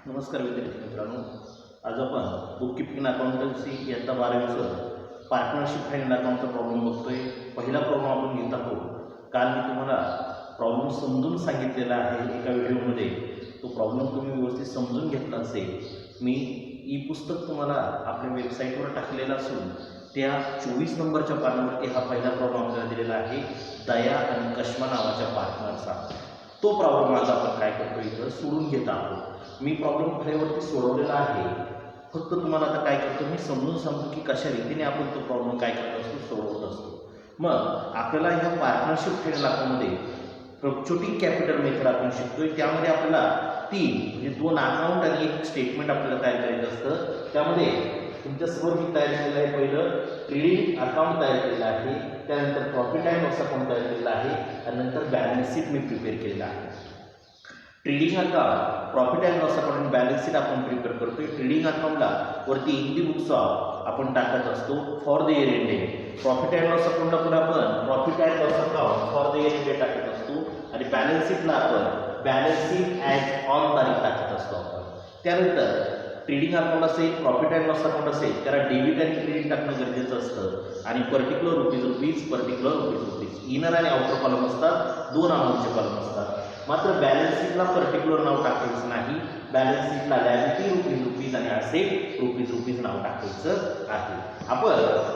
नमस्कार विद्यार्थी मित्रांनो, आज आपण बुक किपिंग अकाउंटन्सी इयत्ता 12वीचं पार्टनरशिप फाइंड अकाउंटचा प्रॉब्लेम बघतोय. पहिला प्रॉब्लेम आपण घेत आहोत. काल मी तुम्हाला प्रॉब्लेम समजून सांगितलेला आहे एका व्हिडिओमध्ये. तो प्रॉब्लेम तुम्ही व्यवस्थित समजून घेतला असेल. मी ई पुस्तक तुम्हाला आपल्या वेबसाईटवर टाकलेलं असून त्या 24 नंबरच्या पानावरती हा पहिला प्रॉब्लेम आपल्याला दिलेला आहे, दया आणि कश्मा नावाच्या पार्टनरचा. तो प्रॉब्लेम आज आपण काय करतो, इथं सोडून घेत आहोत. मी प्रॉब्लेम फळेवरती सोडवलेला आहे, फक्त तुम्हाला आता काय करतो मी समजून सांगतो की कशा रीतीने आपण तो प्रॉब्लेम काय करत असतो, सोडवत असतो. मग आपल्याला ह्या पार्टनरशिप फाइंड अकाउंटमध्ये फ्लक्च्युएटिंग कॅपिटल मेथड आपण शिकतोय. त्यामध्ये आपल्याला म्हणजे 2 अकाउंट आणि 1 स्टेटमेंट आपल्याला तयार करायचं असतं. त्यामध्ये तुमच्यासमोर मी तयार केलेलं आहे, पहिलं ट्रेडिंग अकाउंट तयार केलेलं आहे, त्यानंतर प्रॉफिट अँड लॉस अकाउंट तयार केलेलं आहे आणि नंतर बॅलन्स शीट मी प्रिपेअर केलेलं आहे. Trading account, profit and loss account आणि बॅलन्स शीट आपण प्रिपेअर करतोय. ट्रेडिंग अकाउंटला वरती इन दी बुक्स आपण टाकत असतो for the year ended. Profit and loss अकाउंटला पण आपण profit and loss account for the year ended टाकत असतो आणि बॅलन्स शीटला आपण बॅलन्स शीट ॲज ऑन तारीख टाकत असतो आपण. त्यानंतर ट्रेडिंग अकाउंट असेल, प्रॉफिट अँड लॉस अकाउंट असेल, त्याला डेबिट आणि क्रेडिट टाकणं गरजेचं असतं आणि particular rupees, particular rupees. Inner आणि आउटर कॉलम असतात, 2 अमाऊंटचे कॉलम असतात. मात्र बॅलन्स शीटला पर्टिक्युलर नाव टाकायचं नाही. बॅलन्स शीटला लायबिलिटी रुपीज आणि असेट रुपीज नाव टाकायचं आहे. आपण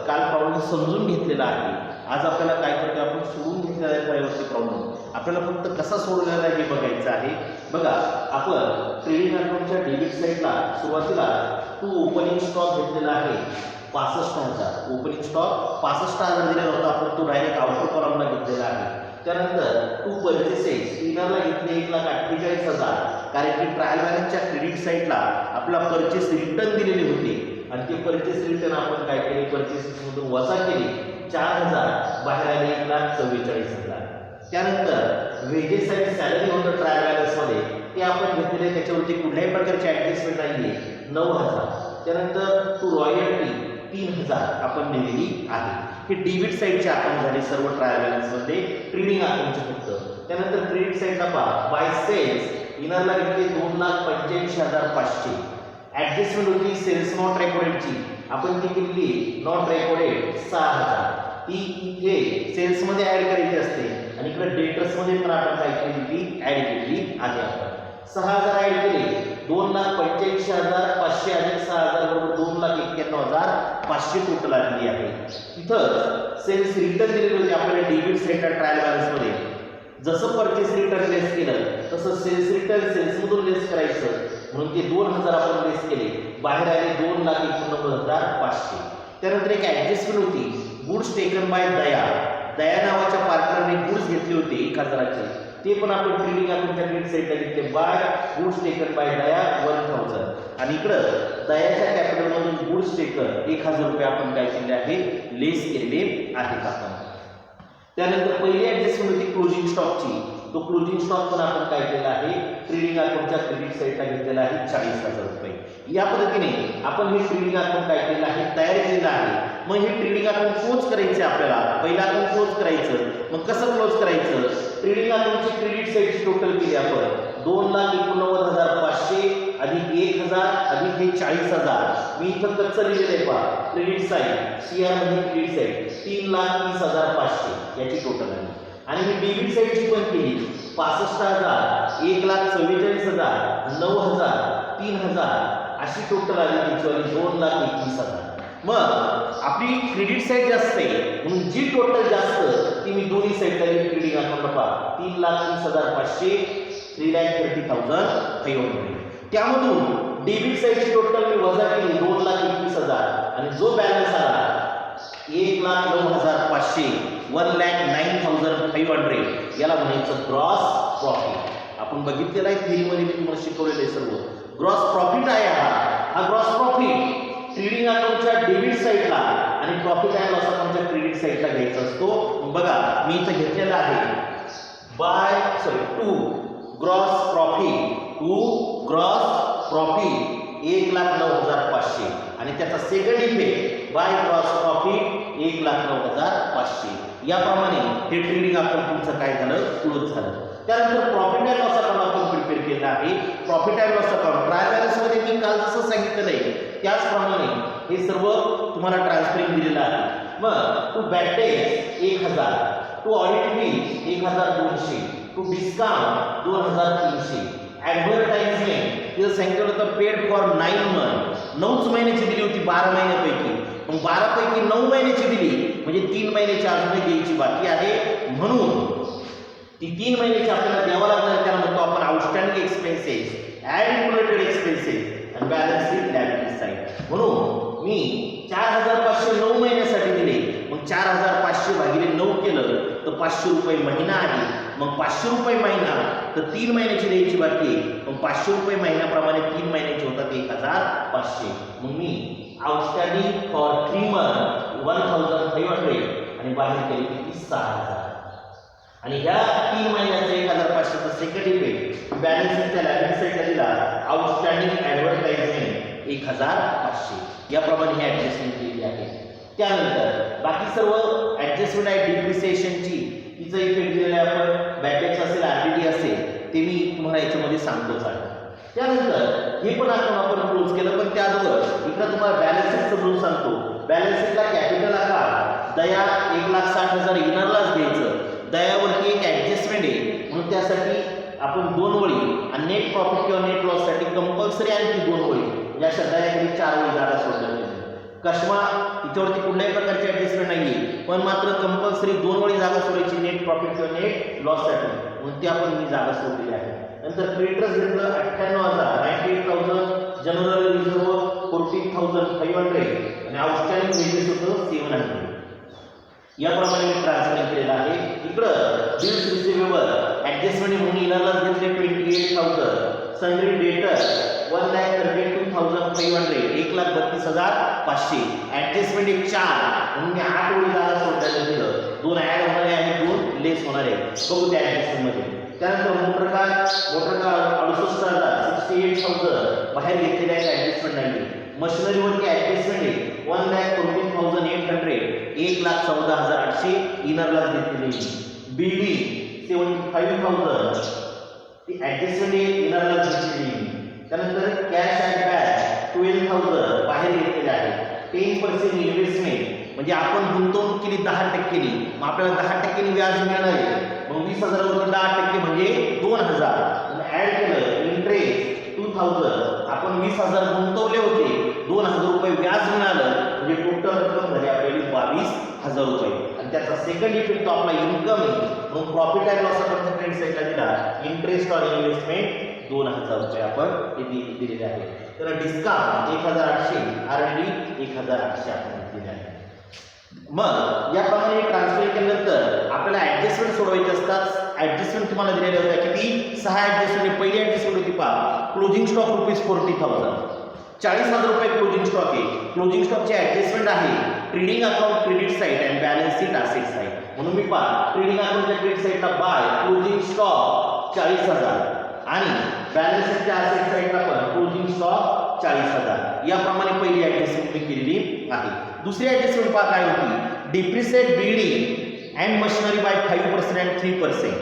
काल प्रॉब्लेम समजून घेतलेला आहे. आज आपल्याला काय करतो, आपण सोडून घेतलेला आहे फळेवरती प्रॉब्लेम. आपल्याला फक्त कसा सोडवलेला आहे हे बघायचं आहे. बघा, आपण ट्रेडिंग अकाउंटच्या डेबिट साईडला सुरुवातीला तू ओपनिंग स्टॉक घेतलेला आहे 65,000. ओपनिंग स्टॉक 65,000 दिलेला होता, आपण तो डायरेक्ट आउटर कॉलमला घेतलेला आहे. त्यानंतर टू परचेसेस इनरला घेतले 1,48,000, कारण की ट्रायल बॅलन्सच्या क्रेडिट साईडला आपला परचेस रिटर्न दिलेले होते आणि ते परचेस रिटर्न आपण काय केले, परचेसेसमधून वजा केले 4,000, बाहेर आले 1,44,000. त्यानंतर वेजेस आणि सॅलरी होतं ट्रायल बॅलन्समध्ये, ते आपण घेतलेले, त्याच्यावरती कुठल्याही प्रकारची ॲडजस्टमेंट नाही आहे, 9,000. त्यानंतर टू रॉयल्टी 3,000 आपण दिलेली आहे. हे डेबिट साईडचे अकाउंट झाले सर्व ट्रायल बॅलन्समध्ये, ट्रेडिंग अकाउंटचे फक्त. त्यानंतर क्रेडिट साईडला पहा, बाय सेल्स इनरला घेतले 2,85,500. ॲडजस्टमेंट होती सेल्स नॉट रेकॉर्डेडची, आपण ती केलेली नॉट रेकॉर्डेड 6,000. ती इथे सेल्समध्ये ॲड करायची असते आणि इकडे डेटर्समध्ये पण आपण काय केली, ॲड केली आहे. आपण 6,000 ॲड केले, 2,85,500 अधिक 6,000 बरोबर 2,91,500 टोटल आलेली आहे. इथं सेल्स रिटर्न दिलेले होते आपल्याला डेबिट साईडला ट्रायल बॅलन्समध्ये. जसं परचेस रिटर्न लेस केलं तसं सेल्स रिटर्न सेल्समधून लेस करायचं, म्हणून ते 2,000 आपण लेस केले, बाहेर आले 2,89,500. त्यानंतर एक ॲडजस्टमेंट होती, गुड्स टेकन बाय दया. दया नावाच्या पार्टनरने गुड्स घेतले होते 1,000चे, ते पण आपण ट्रेडिंग अकाउंटच्या क्रेडिट साईडला घेतले, bye goods taken by Daya 1,000. आणि इकडं दयाच्या कॅपिटलमधून गुड्स टेकन 1,000 रुपये आपण काय केले आहे, लेस केलेले आहेत आपण. त्यानंतर पहिली ॲडजस्टमेंट होती क्लोजिंग स्टॉकची. तो क्लोजिंग स्टॉक पण आपण काय केला आहे, ट्रेडिंग अकाउंटच्या क्रेडिट साईडला घेतलेला आहे 40,000 रुपये. या पद्धतीने आपण हे ट्रेडिंग अकाउंट काय केलं आहे, तयार केलेलं आहे. मग हे ट्रेडिंग अकाउंट क्लोज करायचे आपल्याला. पहिला अकाउंट क्लोज करायचं, मग कसं क्लोज करायचं, ट्रेडिंग अकाउंटची क्रेडिट साईडची टोटल केली आपण 2,89,500 अधिक 1,000 अधिक हे 40,000. मी इथं कच्चं लिहिलेलं आहे पहा, क्रेडिट साईड सीआर म्हणजे क्रेडिट साईड 3,30,500 याची टोटल आहे. आणि मी डेबिट साईडची पण केली 65,000, 1,44,000, 9,000, 3,000 अशी टोटल आली, त्याच्यावर 2,21,000. मग आपली क्रेडिट साईड जास्त आहे म्हणून जी टोटल जास्त ती मी दोन्ही साईडला ट्रेडिंग अकाउंटला पहा 3,30,500, 3,30,500. त्यामधून डेबिट साईडची टोटल मी वजा केली 2,21,000 आणि जो बॅलन्स आला 1,09,500, 1,09,500, याला म्हणायचं ग्रॉस प्रॉफिट. आपण बघितलेला आहे थेरीमध्ये, मी तुम्हाला शिकवलेलं आहे सर्व. ग्रॉस प्रॉफिट आहे हा ग्रॉस प्रॉफिट ट्रेडिंग अकाउंटच्या डेबिट साईडला आणि प्रॉफिट अँड लॉस अकाउंटच्या क्रेडिट साईडला घ्यायचा असतो. बघा, मी इथं घेतलेला आहे टू ग्रॉस प्रॉफिट 1,09,500 आणि त्याचा second effect bye gross profit 1,09,500. याप्रमाणे हे ट्रेडिंग अकाउंट तुमचं काय झालं, क्लोज झालं. त्यानंतर प्रॉफिट अँड लॉस अकाउंट आपण प्रिपेअर केलं आहे. Profit and loss account trial सांगितलेलं आहे त्याचप्रमाणे हे सर्व तुम्हाला ट्रान्सफरिंग दिलेलं आहे। मग to bad debts 1000, to audit bills 1200, to discount 2300, advertisement तिथं सांगितलं होतं पेड फॉर 9 मंथ, 9च महिन्याची दिली होती 12 महिन्यापैकी, मग 12 पैकी 9 महिन्याची दिली म्हणजे 3 महिन्याची अजूनही द्यायची बाकी आहे, म्हणून ती 3 महिन्याची आपल्याला द्यावं लागणार, त्याला म्हणतो आपण आउटस्टँडिंग एक्सपेन्सेस, ॲड एक्सपेन्सेस आणि बॅलन्स शीट लायबिलिटी साइड। म्हणून मी 4500 9 महिन्यासाठी दिले, मग 4500 भागिले 9 केलं तर 500 रुपये महिना आहे, मग 500 रुपये महिना तर 3 महिन्याची द्यायची बाकी आहे, मग 500 रुपये महिन्याप्रमाणे 3 महिन्याचे होतात 1500, मग मी आउटस्टँडिंग फॉर 3 मंथ 1500 आणि बाहेर केली किती 6000 आणि ह्या 3 महिन्याचं 1500चं सेकंड इफेक्ट बॅलन्स शीटच्या लायबिलिटी साइडला दिला आउटस्टँडिंग ॲडव्हर्टाइजमेंट 1500 याप्रमाणे ही ॲडजस्टमेंट केली आहे। त्यानंतर बाकी सर्व ॲडजस्टमेंट आहे डिप्रिसिएशनची तिचं इफेक्ट दिलेलं आहे आपण बॅकएक्स असेल आरडीडी असेल ते मी तुम्हाला याच्यामध्ये सांगतोच आहे। त्यानंतर हे पण आपण क्लोज केलं, पण त्या अगोदर इकडे तुम्हाला बॅलन्स शीट समजून सांगतो। बॅलन्स शीटला कॅपिटल आकार दया 1,60,000 इनरलाच द्यायचं, दयावरती एक ॲडजस्टमेंट आहे म्हणून त्यासाठी आपण 2 वळी आणि नेट प्रॉफिट किंवा नेट लॉस साठी कंपल्सरी आणखी 2 वळी या शब्दाखाली 4 वळी जागा सोडल्या पाहिजे। कशमा तिच्यावरती कुठल्याही प्रकारची ॲडजस्टमेंट नाहीये, पण मात्र कंपल्सरी 2 वळी जागा सोडायची नेट प्रॉफिट किंवा नेट लॉस साठी, म्हणून ती आपण ही जागा सोडलेली आहे। नंतर क्रेडिटर्स घेतलं 98,000 98,000, जनरल रिझर्व 14,500 आणि आउटस्टँडिंग वेजेस होतं 700 याप्रमाणे मी ट्रान्सफर केलेलं आहे। इकडं बिल्स रिसिवेबल ॲडजस्टमेंट म्हणून इनरलाच घेतले 28,000, सन्ड्री डेटर 1,32,500 1,32,500, ॲडजस्टमेंट एक 4 म्हणून मी 8 वळी जागा सोडण्याचं दिलं, 2 ॲड होणारे आहे 2 लेस होणारे बघू त्या ॲडजस्टमेंटमध्ये। त्यानंतर मोटर कार 68,000 68,000 बाहेर घेतलेले आहे ॲडजस्टमेंट नाही। मशिनरीवरती ॲडजस्टमेंट आहे 1,14,800 1,14,800 इनरलाच घेतलेली। बिल्डिंग 75,000 ती ॲडजस्टमेंट आहे इनरलाच घेतलेली। त्यानंतर कॅश अँड बॅग 12,000 बाहेर घेतलेले आहे। 10% इन्व्हेस्टमेंट म्हणजे आपण गुंतवणूक केली 10%नी, मग आपल्याला 10%नी व्याज मिळणार आहे, मग 20,000 वरती 10% म्हणजे 2,000 ॲड केलं इंटरेस्ट 2,000, आपण 20,000 गुंतवले होते 2,000 रुपये व्याज मिळालं म्हणजे टोटल रक्कम झाली आपल्याला 22,000 रुपये आणि त्याचा सेकंड इफेक्ट तो आपला इन्कम आहे, मग प्रॉफिट अँड लॉस अकाउंटच्या क्रेडिट साइडला दिला इंटरेस्ट ऑन इन्व्हेस्टमेंट 2,000 रुपये आपण इथे दिलेले आहे। तर डिस्काउंट 1,800, आरडी 1,800 आपण दिलेले आहे। मग याप्रमाणे ट्रान्सफर केल्यानंतर आपल्याला ॲडजस्टमेंट सोडवायचे असतात। ॲडजस्टमेंट तुम्हाला दिलेल्या होत्या किती 6 ॲडजस्टमेंट। पहिली ॲडजस्टमेंट होती पहा क्लोजिंग स्टॉक ₹40,000 40,000 रुपये क्लोजिंग स्टॉक आहे। क्लोजिंग स्टॉकची ॲडजस्टमेंट आहे ट्रेडिंग अकाउंट क्रेडिट साइड आणि बॅलन्स शीट असेट साइड, म्हणून मी पहा ट्रेडिंग अकाउंटच्या क्रेडिट साइडला बाय क्लोजिंग स्टॉक 40,000 आणि बॅलन्स शीटच्या असेट साइडला पण क्लोजिंग स्टॉक 40,000 याप्रमाणे पहिली ॲडजस्टमेंट मी केलेली आहे। दुसरी ॲडजस्टमेंट पहा काय होती depreciate building and machinery by 5% and 3%।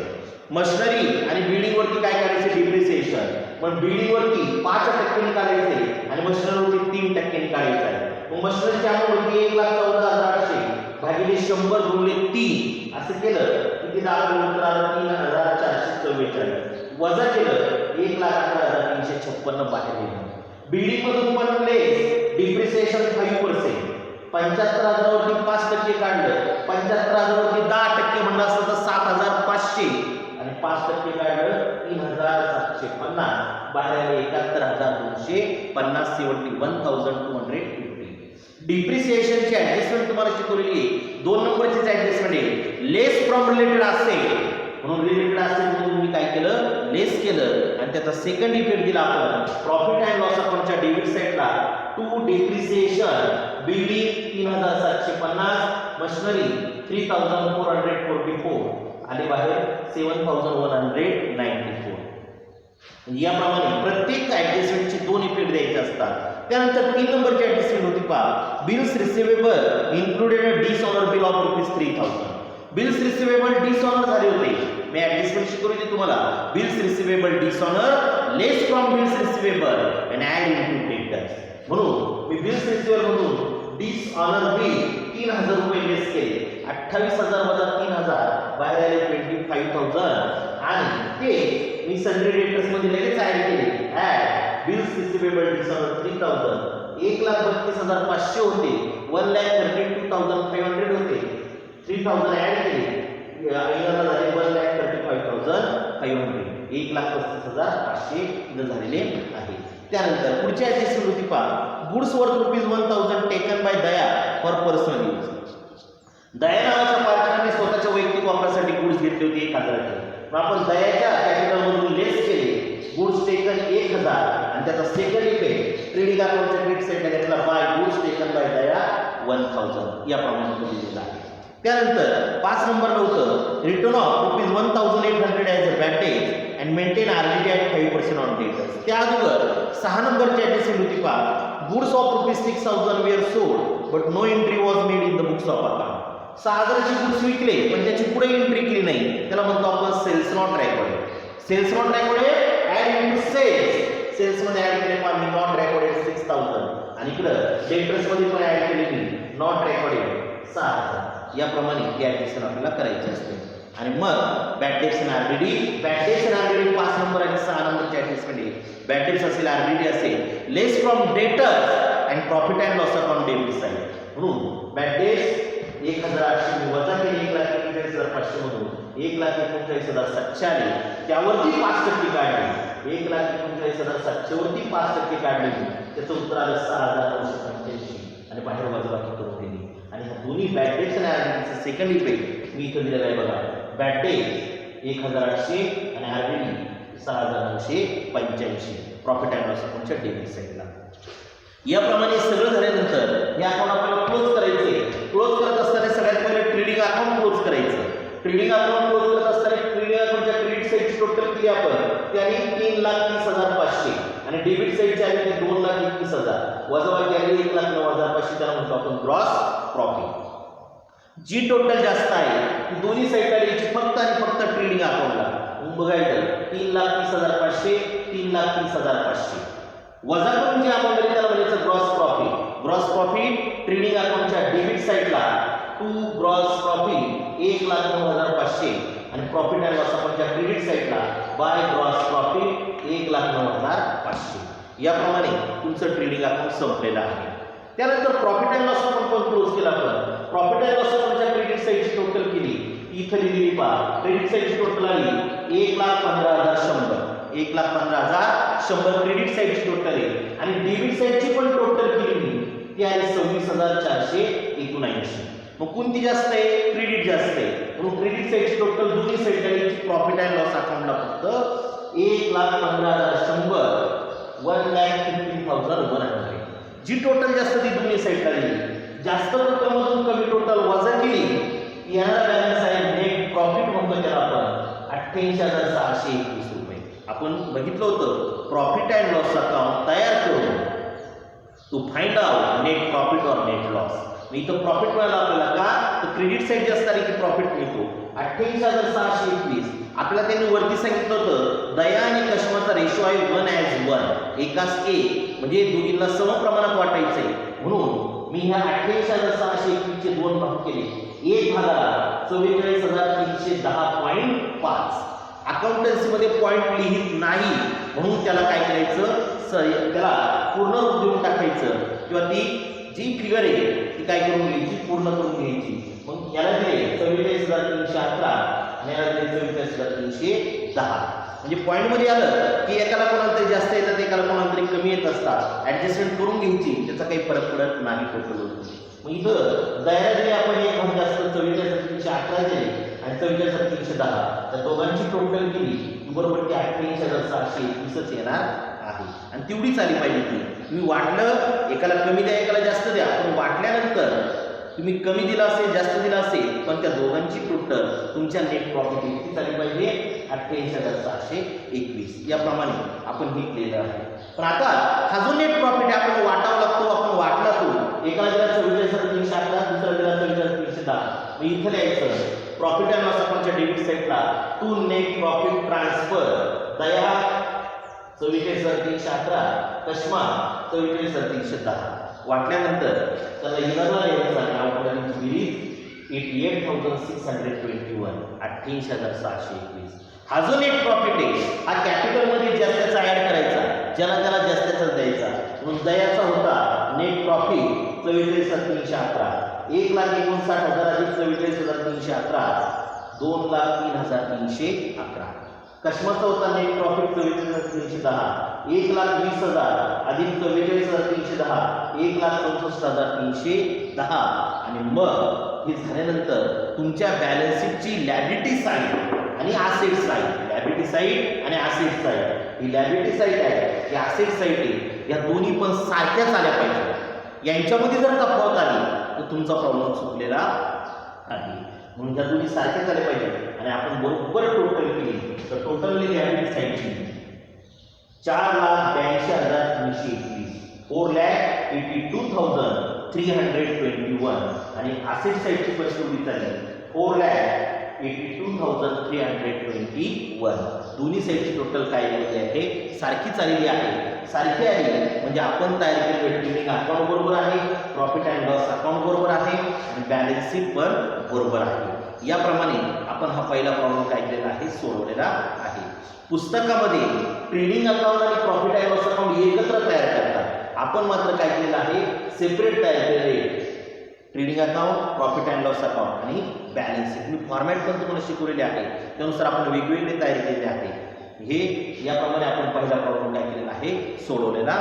Machinery आणि बिल्डिंग वरती काय करायचे डिप्रिसिएशन, पण बिल्डिंग वरती 5% काढायचे आणि मशिनरी वरती 3% काढायचं आहे। मग मशिनरीच्या वरती 1,14,800 भागिले 100 गुणिले 3 असं केलं किती दाखवलं तर 3,444 वजा केलं 1,11,356 बाहेर येईल। बिल्डिंग मधून पण लेस डिप्रिसिएशन 5%, 75,000 वरती 5% काढलं, 75,000 वरती 10% म्हणलं असतं तर 7,500 आणि 5% काढलं 3,750 बाहेर आले 71,250 71,250। डिप्रिसिएशनची ॲडजस्टमेंट तुम्हाला शिकवलेली आहे 2 नंबरची ॲडजस्टमेंट आहे लेस फ्रॉम रिलेटेड असेट, म्हणून रिलेटेड असेट म्हणून मी काय केलं लेस केलं आणि त्याचा सेकंड इफेक्ट दिला आपण प्रॉफिट अँड लॉस अकाउंटच्या डेबिट साइडला टू डिप्रिसिएशन बिल्डिंग 3,750 मशिनरी 3,444 आणि बाहेर 7,194 याप्रमाणे प्रत्येक ॲडजस्टमेंटचे 2 इफेक्ट द्यायचे असतात। त्यानंतर 3 नंबरची ॲडजस्टमेंट होती पहा bills receivable included dishonour bill of ₹3,000। Bills receivable dishonour झाले होते, मी ॲडजस्टमेंट शिकवली तुम्हाला bills receivable dishonour less from bills receivable and add into debtors. म्हणून मी बिल्स रिसिवेबल म्हणून डिसऑनर बिल 3000 रुपये लेस केले. 28,000 वजा 3000 बाहेर आले 25,000 आणि ते मी सन्ड्री डेटर्स मध्ये लगेच ऍड केले. ऍड बिल्स रिसिवेबल डिसऑनर 3000 1,32,500 होते. 1,32,500 होते. 3,000 ऍड केले. याला झाले 1,35,500. 1,35,500 इथं झालेले आहे. त्यानंतर पुढच्या याची स्मृती पहा. Goods worth ₹1,000 taken by Daya for personal use. Daya नावाच्या पार्टनरने स्वतःच्या वैयक्तिक वापरासाठी गुड्स घेतले होते 1,000. आपण दयाच्या कॅपिटल मधून लेस केले. गुड्स टेकन 1,000 आणि त्याचा सेकंड इफेक्ट ट्रेडिंग अकाउंटच्या क्रेडिट साईडला घेतला by goods taken by Daya 1,000 याप्रमाणे दिलेला आहे. त्यानंतर 5 नंबर होतं return of ₹1,800 as a bad debt and maintain RBD at 5% on debtors. त्या अगोदर 6 नंबरची ॲडिशन होती पहा. Goods of ₹6,000 were sold but no entry was made in the books of account. 6,000ची गुड्स विकले पण त्याची पुढे एंट्री केली नाही. त्याला म्हणतो आपण sales not recorded. Sales not recorded add into sales. Sales मध्ये ॲड केले पण मी नॉट रेकॉर्डेड 6,000 आणि इकडं डेटर्स मध्ये पण ॲड केले मी नॉट रेकॉर्डेड 6,000. याप्रमाणे ही ॲडिशन आपल्याला करायची असते. आणि मग bad debts in RBD. Bad debts in RBD 5 number आणि 6 नंबरच्या ॲडिशनमध्ये बॅड डेट्स असेल आरबीडी असेल less from debtors and profit and loss account debit side. म्हणून बॅड डेट्स 1,800 वजा केले 1,41,500 मधून 1,39,700 आले. त्यावरती 5% काढले. 1,39,700 वरती 5% काढले. त्याचं उत्तर आलं 6,985 आणि बाहेर वजाबाकी करून दिली. आणि ह्या दोन्ही बॅड डेट्स आणि आरबीडीचा सेकंड इफेक्ट मी इथं दिलेला आहे बघा. बॅड डेट्स 1,800 आणि आरबीडी 6,985 प्रॉफिट अँड लॉस अकाउंटच्या डेबिट साईडला. याप्रमाणे सगळं झाल्यानंतर हे अकाउंट आपल्याला क्लोज करायचे. क्लोज करत असताना सगळ्यात पहिले ट्रेडिंग अकाउंट क्लोज करायचं. ट्रेडिंग अकाउंट क्लोज करत असताना ट्रेडिंग अकाउंटच्या क्रेडिट साईडची टोटल किती आपण त्याने 3,30,500 आणि डेबिट साईडची आली 2,21,000 वजाबाकी आली 1,09,500. त्याला म्हणतो आपण ग्रॉस प्रॉफिट. जी टोटल जास्त आहे ती दोन्ही साईडला द्यायची फक्त आणि फक्त ट्रेडिंग अकाउंटला. बघायचं 3,30,500 3,30,500 वजा करून जे अमाऊंट आली त्याला म्हणायचं gross profit. Gross profit trading अकाउंटच्या डेबिट साईडला टू ग्रॉस प्रॉफिट 1,09,500 आणि प्रॉफिट अँड लॉस अकाउंटच्या क्रेडिट साईडला बाय ग्रॉस प्रॉफिट 1,09,500. याप्रमाणे तुमचं ट्रेडिंग अकाउंट संपलेलं आहे. त्यानंतर प्रॉफिट अँड लॉस अकाउंट पण क्लोज केला. आपण प्रॉफिट अँड लॉस अकाउंटच्या क्रेडिट साईडची टोटल केली. इथं दिलेली पहा क्रेडिट साईडची टोटल आली 1,15,100. 1,15,100 क्रेडिट साईडची टोटल आहे आणि डेबिट साईडची पण टोटल केली ती आहे 26,479. मग कोणती जास्त आहे? क्रेडिट जास्त आहे. म्हणून क्रेडिट साईडची टोटल दोन्ही साईडला प्रॉफिट अँड लॉस अकाउंटला फक्त 1,15,100 1,15,100. जी टोटल जास्त ती दोन्ही साईडला दिली. जास्त टोटलमधून कमी टोटल वजा केली येणारा बॅलन्स आहे नेट प्रॉफिट म्हणतो त्याला आपण 88,621 रुपये. आपण बघितलं होतं प्रॉफिट अँड लॉस अकाउंट तयार करून to find out net profit और नेट लॉस. मी इथं प्रॉफिट मिळाला आपल्याला का तर क्रेडिट साईड जास्त आली की प्रॉफिट मिळतो 88,621. आपल्याला त्यांनी वरती सांगितलं होतं दया आणि कश्माचा रेशो आहे 1:1 एकास एक म्हणजे दोघींना समप्रमाणात वाटायचं आहे. म्हणून मी ह्या 88,621 चे 2 भाग केले. एक भागाला 44,310.5. अकाउंटन्सी मध्ये पॉइंट लिहित नाही म्हणून त्याला काय करायचं त्याला पूर्ण रूप देऊन टाकायचं किंवा ती जी फिगर आहे ती काय करून घ्यायची पूर्ण करून घ्यायची. मग याला दिले 44,311 आणि याला दिले 44,310. म्हणजे पॉइंट मध्ये आलं की एकाला कोणाला तरी जास्त येतात एकाला कोणाला तरी कमी येत असतात. ऍडजस्टमेंट करून घ्यायची त्याचा काही फरक पडत नाही टोटल होतो. मग इथं दयाने आपण एक भाग जास्त 44,311 दिले आणि 44,310 त्या दोघांची टोटल केली की बरोबर ती 88,621 येणार आहे. आणि तेवढीच आली पाहिजे ती. तुम्ही वाटलं एकाला कमी द्या एकाला जास्त द्या पण वाटल्यानंतर तुम्ही कमी दिला असेल जास्त दिला असेल पण त्या दोघांची टोटल तुमच्या नेट प्रॉफिट किती झाली पाहिजे 88,621. याप्रमाणे आपण हे केलेलं आहे. पण आता हा जो नेट प्रॉफिट आहे आपण वाटावा लागतो. आपण वाटला तो एकाला दिला 44,311 दुसऱ्याला दिला 44,310. मग इथं लिहायचं प्रॉफिट अँड लॉस अकाउंटच्या डेबिट साईडला टू नेट प्रॉफिट ट्रान्सफर दया 44,311 कश्मा 44,310 वाटल्यानंतर त्याला इनरला यायचं आणि आउटरला बेरीज 88,621 88,621. हा जो नेट प्रॉफिट आहे हा कॅपिटलमध्ये जास्तीचा ऍड करायचा, ज्याला त्याला जास्तीचाच द्यायचा. म्हणून दयाचा होता नेट प्रॉफिट 44,311 1,59,000 अधिक 44,311 2,03,311. कश्माचा होता नेट प्रॉफिट 44,310 1,20,000 अधिक 44,310 1,64,310. आणि मग हे झाल्यानंतर तुमच्या बॅलन्स शीटची लॅबिलिटी साईड आणि ॲसेट साईड, लॅबिलिटी साईड आणि ॲसेट साईड, ही लॅबिलिटी साईड आहे ही ॲसेट साईड आहे, या दोन्ही पण सारख्याच आल्या पाहिजे. यांच्यामध्ये जर तफावत आली तर तुमचा प्रॉब्लेम सुटलेला आहे. म्हणून त्या दोन्ही सारख्याच आल्या पाहिजे. आणि आपण बरोबर टोटल केली तर टोटलली लॅबिलिटी साईडची 4,82,321 4,82,321 आणि ॲसेट साईडची पैसे उभी झाली 4,82,321. दोन्ही साईडची टोटल काय आलेली आहे सारखीच आलेली आहे. सारखी आली म्हणजे आपण तयार केलेलं ट्रेडिंग अकाउंट बरोबर आहे, प्रॉफिट अँड लॉस अकाउंट बरोबर आहे आणि बॅलन्स शीट पण बरोबर आहे. याप्रमाणे आपण हा पहिला प्रॉब्लेम काय केलेला आहे सोडवलेला आहे. पुस्तकामध्ये ट्रेडिंग अकाउंट आणि प्रॉफिट अँड लॉस अकाउंट एकत्र तयार करतात, आपण मात्र काय केलेलं आहे सेपरेट तयार केलेले trading account, profit and loss account आणि बॅलन्स शीट. मी फॉर्मॅट पण तुम्हाला शिकवलेले आहे, त्यानुसार आपण वेगवेगळे तयारी केलेले आहे. हे याप्रमाणे आपण पहिला प्रॉब्लेम काय केलेला आहे सोडवलेला